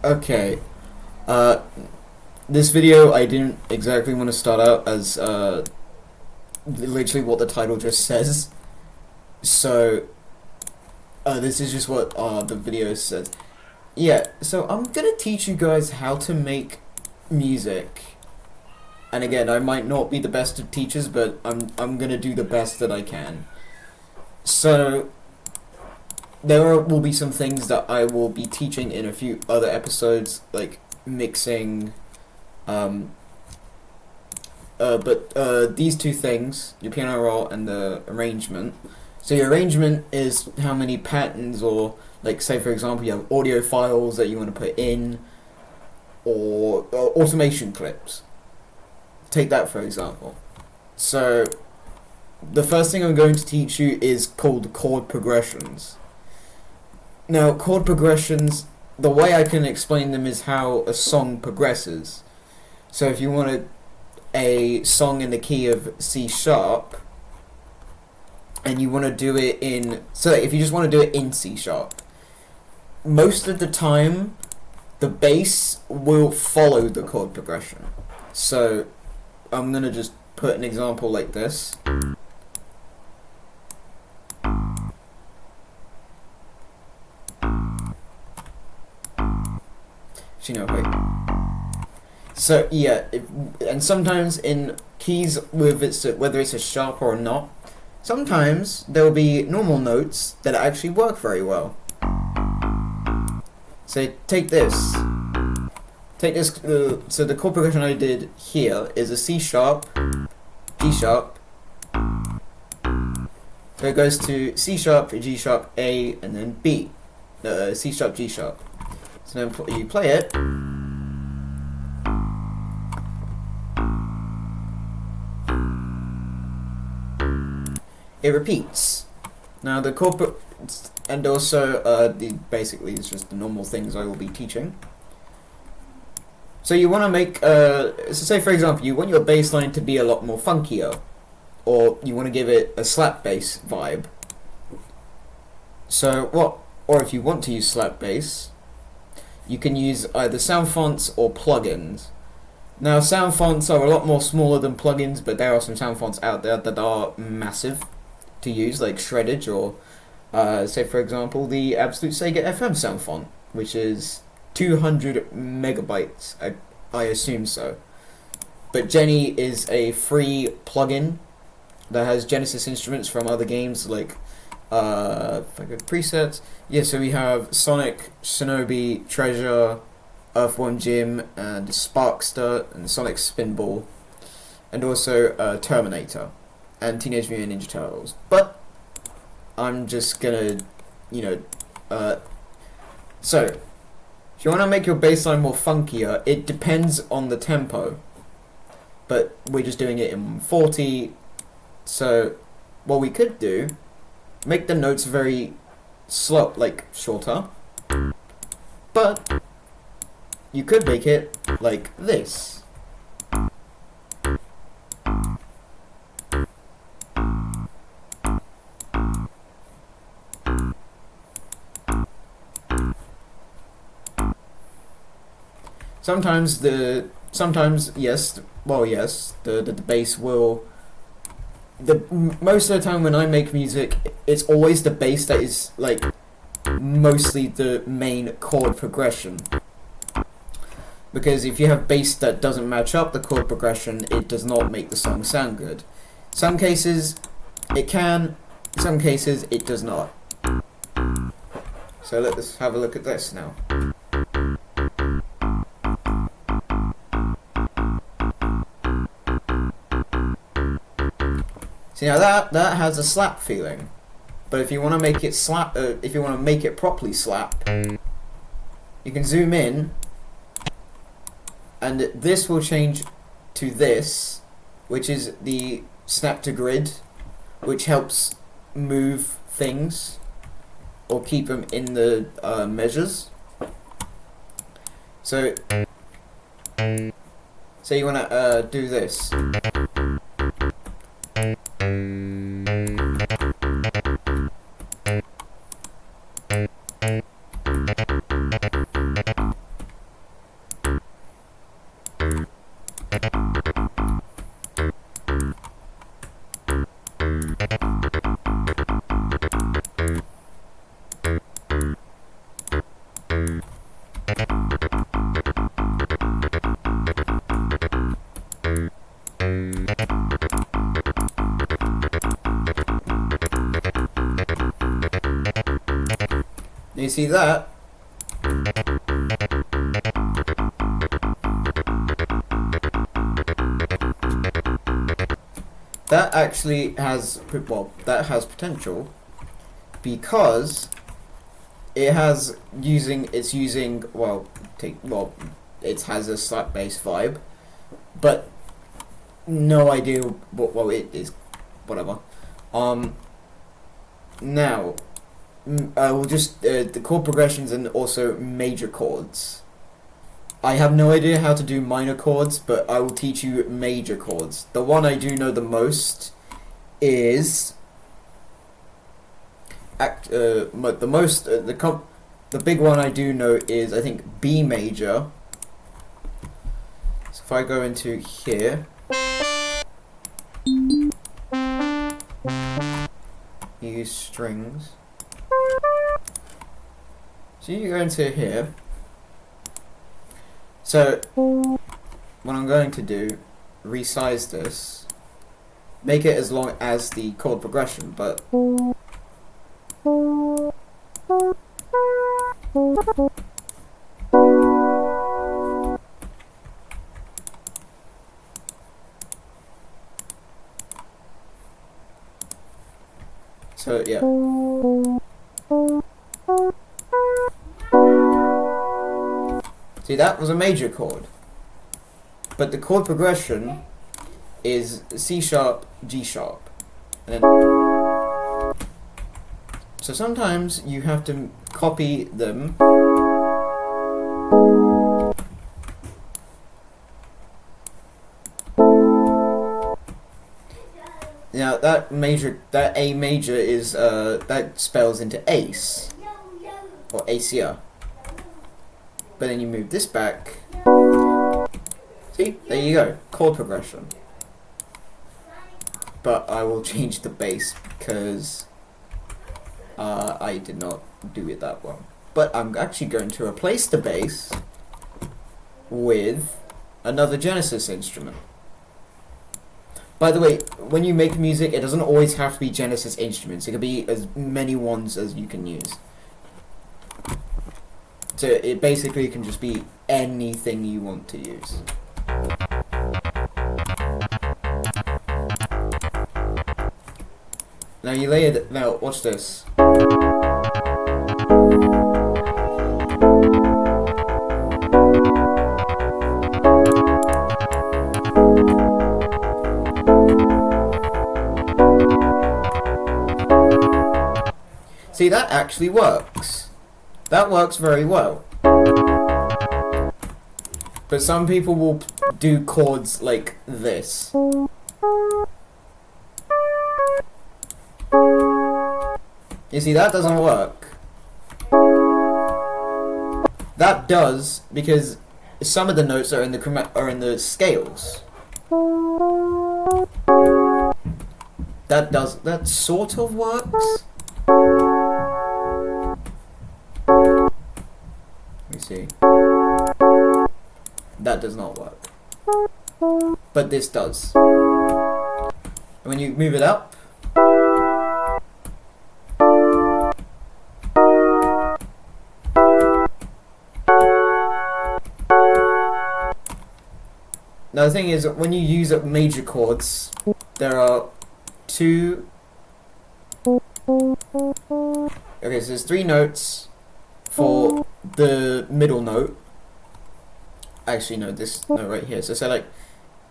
Okay. Uh, this video I didn't exactly want to start out as literally what the title just says. So this is just what the video says. Yeah. So I'm gonna teach you guys how to make music. And again, I might not be the best of teachers, but I'm gonna do the best that I can. So will be some things that I will be teaching in a few other episodes, like mixing. But these two things, your piano roll and the arrangement. So your arrangement is how many patterns, or like say for example you have audio files that you want to put in, or automation clips. Take that for example. So the first thing I'm going to teach you is called chord progressions. Now chord progressions, the way I can explain them is how a song progresses. So if you want a song in the key of C sharp, and you want to do it in, so if you just want to do it in C sharp, most of the time the bass will follow the chord progression. So I'm gonna just put an example like this. Okay. So yeah, and sometimes in keys with whether it's a sharp or not, sometimes there will be normal notes that actually work very well. So take this. So the chord progression I did here is a C sharp, G sharp. So it goes to C sharp, G sharp, A, and then B. C sharp, G sharp. So then you play it. It repeats. Now the chord, and also basically it's just the normal things I will be teaching. So you want to make, so say for example, you want your bass line to be a lot more funkier, or you want to give it a slap bass vibe. So or if you want to use slap bass, you can use either sound fonts or plugins. Now sound fonts are a lot more smaller than plugins, but there are some sound fonts out there that are massive to use, like Shreddage, or say for example the Absolute Sega FM sound font, which is 200 megabytes. I assume so. But Jenny is a free plugin that has Genesis instruments from other games, like if I go to presets. Yeah, so we have Sonic, Shinobi, Treasure, Earthworm Jim, and Sparkster, and Sonic Spinball, and also Terminator, and Teenage Mutant Ninja Turtles. But I'm just gonna, so if you want to make your bass line more funkier, it depends on the tempo. But we're just doing it in 40. So what we could do, make the notes very slow, like shorter. But you could make it like this. Sometimes the bass will, most of the time when I make music, it's always the bass that is like mostly the main chord progression. Because if you have bass that doesn't match up the chord progression, it does not make the song sound good. Some cases it can, some cases it does not. So let's have a look at this now. See, now that has a slap feeling, but if you want to make it slap, if you want to make it properly slap, you can zoom in, and this will change to this, which is the snap to grid, which helps move things or keep them in the measures. So you want to do this. You see that? That actually has, well, that has potential because it has it's using it has a slap bass vibe, but no idea what, well, it is, whatever. Now I will just the chord progressions and also major chords. I have no idea how to do minor chords, but I will teach you major chords. The one I do know the most is the big one I do know is, I think, B major. So if I go into here, use strings. So you go into here. So what I'm going to do, resize this, make it as long as the chord progression, but so yeah. See, that was a major chord, but the chord progression is C sharp, G sharp, and then so sometimes you have to copy them. Now that A major is that spells into ace or acia. But then you move this back. See, there you go, chord progression. But I will change the bass because I did not do it that well. But I'm actually going to replace the bass with another Genesis instrument. By the way, when you make music, it doesn't always have to be Genesis instruments. It could be as many ones as you can use. So it basically can just be anything you want to use. Now you lay it. Now watch this. See, that actually works. That works very well. But some people will do chords like this. You see, that doesn't work. That does because some of the notes are in the scales. That sort of works. See, that does not work, but this does. And when you move it up, now the thing is, when you use up major chords, there are two. Okay, so there's 3 notes for the middle note. Actually, no, this note right here. So say like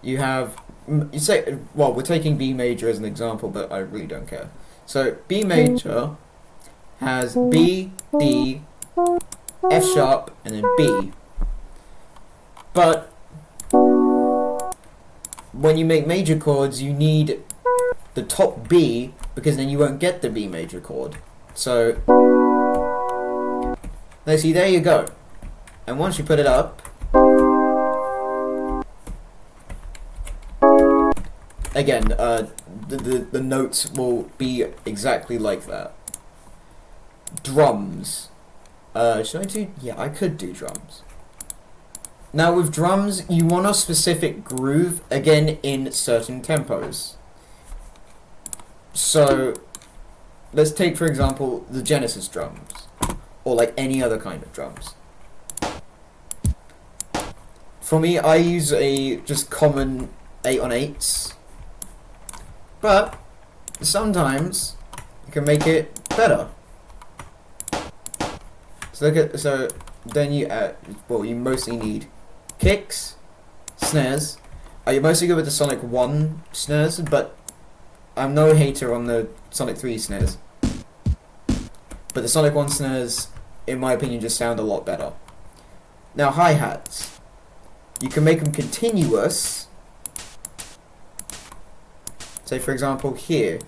you have, you say, well, we're taking B major as an example, but I really don't care. So B major has B, D, F sharp, and then B. But when you make major chords, you need the top B because then you won't get the B major chord. So now see, there you go. And once you put it up, again, the notes will be exactly like that. Drums. Should I do? Yeah, I could do drums. Now with drums, you want a specific groove, again, in certain tempos. So, let's take, for example, the Genesis drums. Or like any other kind of drums. For me, I use a just common 8/8s. But, sometimes, you can make it better. So then you add, well, you mostly need kicks, snares. You're mostly good with the Sonic 1 snares, but I'm no hater on the Sonic 3 snares. But the Sonic 1 snares, in my opinion, just sound a lot better. Now hi-hats. You can make them continuous. Say for example here.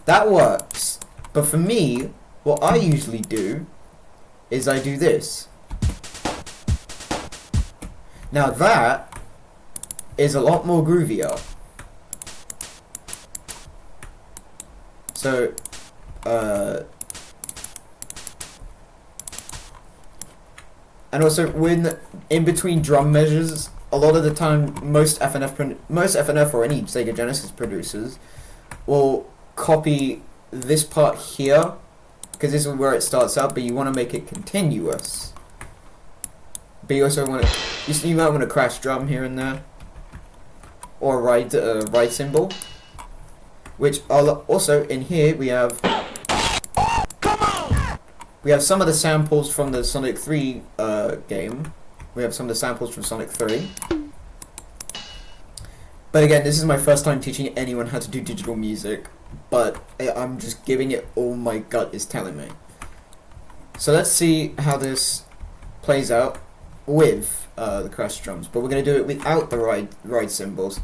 That works. But for me, what I usually do is I do this. Now that is a lot more groovier. So, and also when in between drum measures, a lot of the time most FNF or any Sega Genesis producers will copy this part here, because this is where it starts out, but you want to make it continuous. But you also want to, you might want to crash drum here and there, or ride cymbal, which also in here we have some of the samples from the Sonic 3 game. We have some of the samples from Sonic 3. But again, this is my first time teaching anyone how to do digital music, but I'm just giving it all my gut is telling me. So let's see how this plays out with the crash drums, but we're going to do it without the ride cymbals.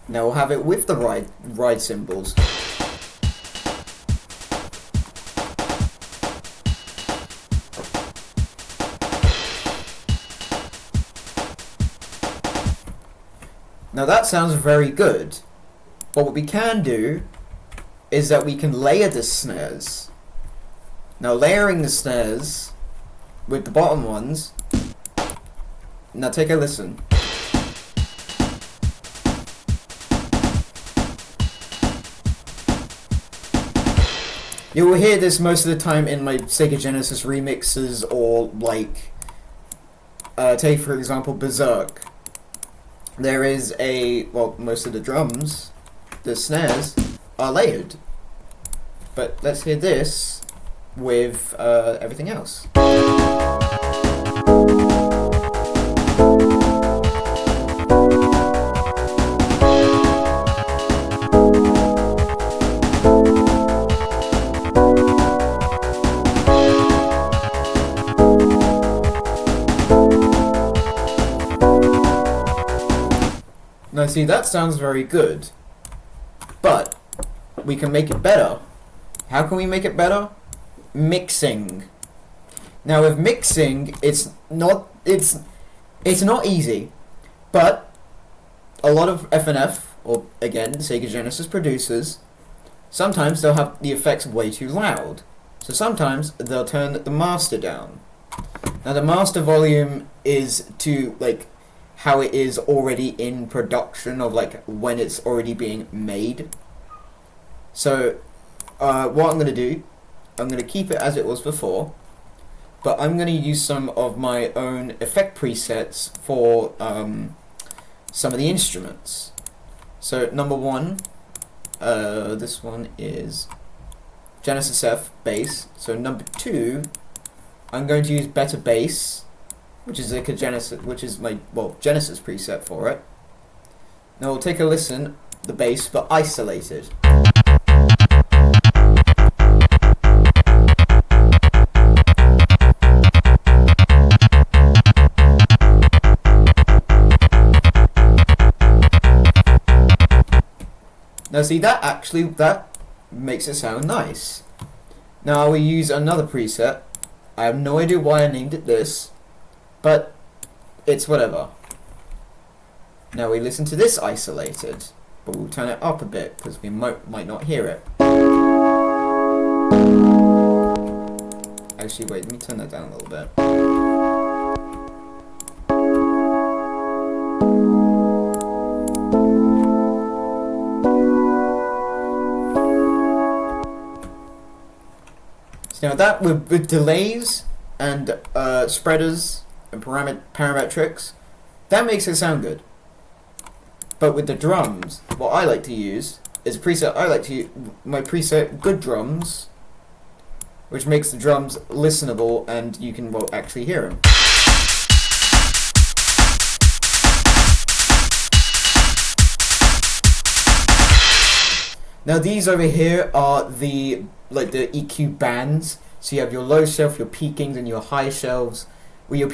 Now we'll have it with the ride cymbals. Now that sounds very good, but what we can do is that we can layer the snares. Now layering the snares with the bottom ones, now take a listen. You will hear this most of the time in my Sega Genesis remixes, or like, take for example Berserk. There is most of the drums, the snares, are layered. But let's hear this with everything else. Now see, that sounds very good, but we can make it better. How can we make it better? Mixing. Now with mixing, it's not easy, but a lot of FNF, or again Sega Genesis producers, sometimes they'll have the effects way too loud. So sometimes they'll turn the master down. Now the master volume is to like how it is already in production, of like when it's already being made. So what I'm going to do, I'm going to keep it as it was before, but I'm going to use some of my own effect presets for some of the instruments. So number one, this one is Genesis F bass. So number two, I'm going to use Better Bass, which is like a Genesis, which is my Genesis preset for it. Now we'll take a listen, the bass, but isolated. Now see, that makes it sound nice. Now I will use another preset. I have no idea why I named it this, but it's whatever. Now we listen to this isolated, but we'll turn it up a bit because we might not hear it. Actually, wait, let me turn that down a little bit. So now that with delays and spreaders and parametrics, that makes it sound good. But with the drums, what I like to use is a preset. I like to use my preset Good Drums, which makes the drums listenable and you can actually hear them. Now these over here are the EQ bands. So you have your low shelf, your peakings, and your high shelves. With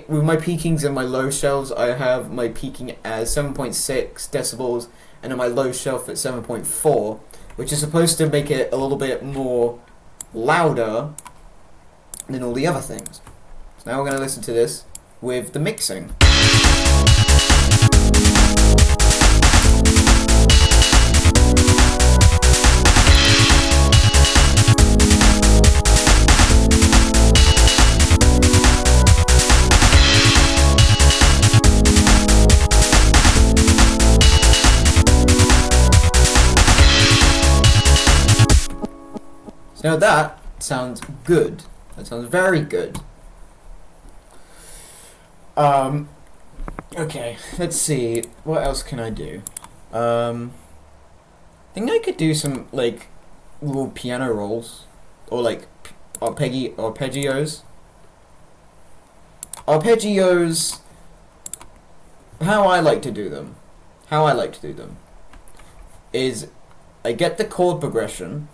my peakings and my low shelves, I have my peaking as 7.6 decibels, and then my low shelf at 7.4, which is supposed to make it a little bit more louder than all the other things. So now we're going to listen to this with the mixing. Now that sounds good. That sounds very good. Okay, let's see. What else can I do? I think I could do some little piano rolls or arpeggios. Arpeggios. How I like to do them is I get the chord progression.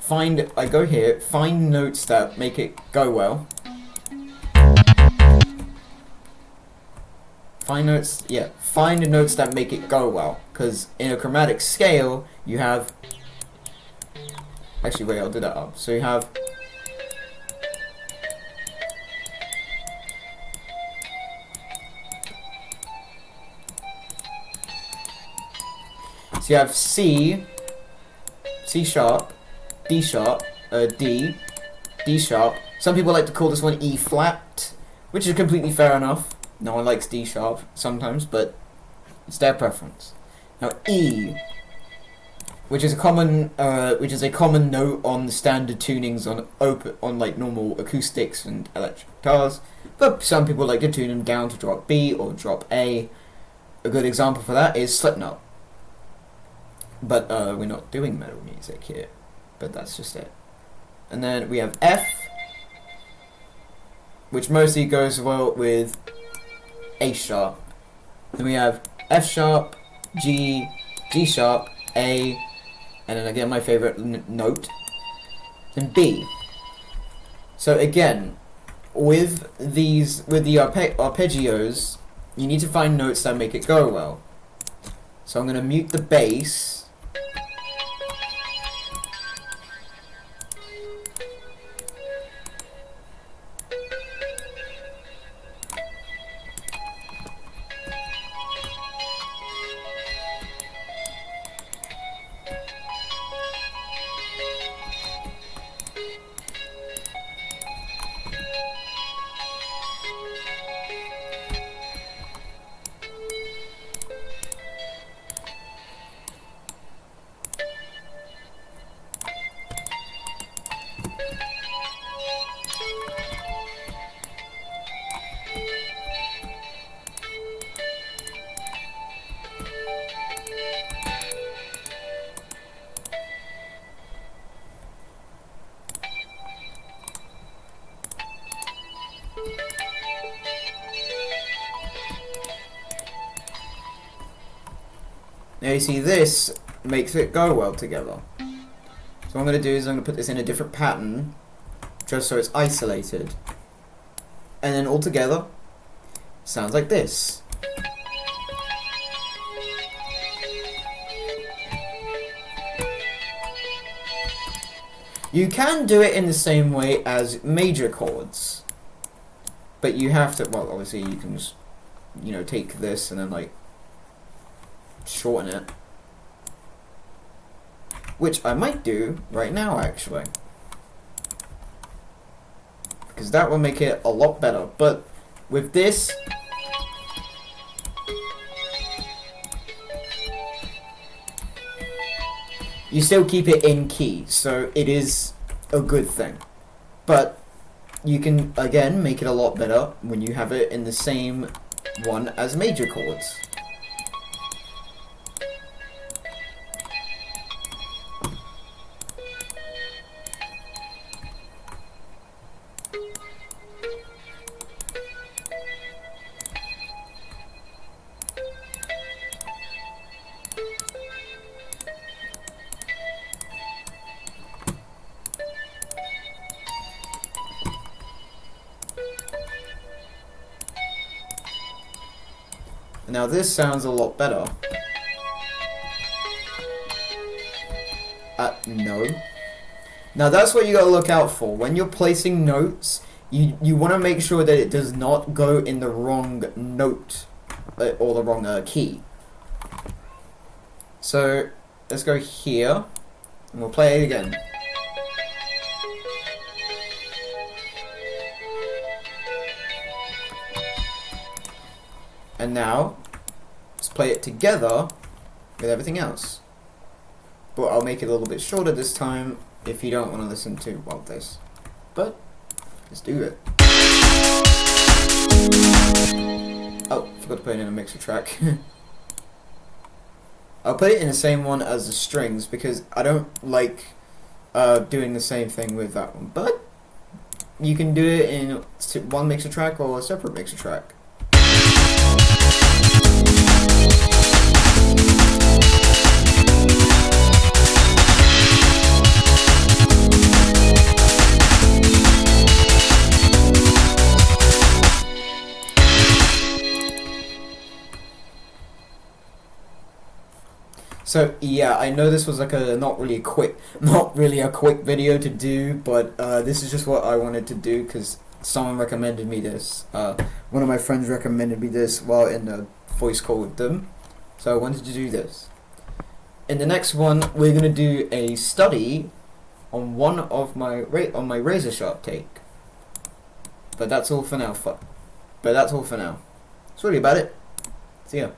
I go here, find notes that make it go well. Find notes that make it go well. Because in a chromatic scale, you have... Actually, wait, I'll do that up. So you have... So you have C sharp, D sharp, D sharp. Some people like to call this one E flat, which is completely fair enough. No one likes D sharp sometimes, but it's their preference. Now E, which is a common note on the standard tunings on normal acoustics and electric guitars, but some people like to tune them down to drop B or drop A. A good example for that is Slipknot. But we're not doing metal music here. But that's just it. And then we have F, which mostly goes well with A sharp. Then we have F sharp, G, G sharp, A, and then again my favorite note, then B. So again, with the arpeggios, you need to find notes that make it go well. So I'm going to mute the bass. Now you see this makes it go well together. So what I'm going to do is I'm going to put this in a different pattern just so it's isolated. And then all together sounds like this. You can do it in the same way as major chords, but you have to, well, obviously you can just, you know, take this and then like shorten it, which I might do right now actually, because that will make it a lot better. But with this, you still keep it in key, so it is a good thing. But you can again make it a lot better when you have it in the same one as major chords. Now this sounds a lot better. No. Now that's what you gotta look out for. When you're placing notes, you want to make sure that it does not go in the wrong note or the wrong key. So let's go here, and we'll play it again. And now, let's play it together with everything else. But I'll make it a little bit shorter this time if you don't want to listen to, well, this. But, let's do it. Oh, forgot to put it in a mixer track. I'll put it in the same one as the strings because I don't like doing the same thing with that one. But, you can do it in one mixer track or a separate mixer track. So yeah, I know this was like a not really a quick video to do, but this is just what I wanted to do because someone recommended me this. One of my friends recommended me this while in a voice call with them, so I wanted to do this. In the next one, we're gonna do a study on one of my razor sharp take. But that's all for now. That's really about it. See ya.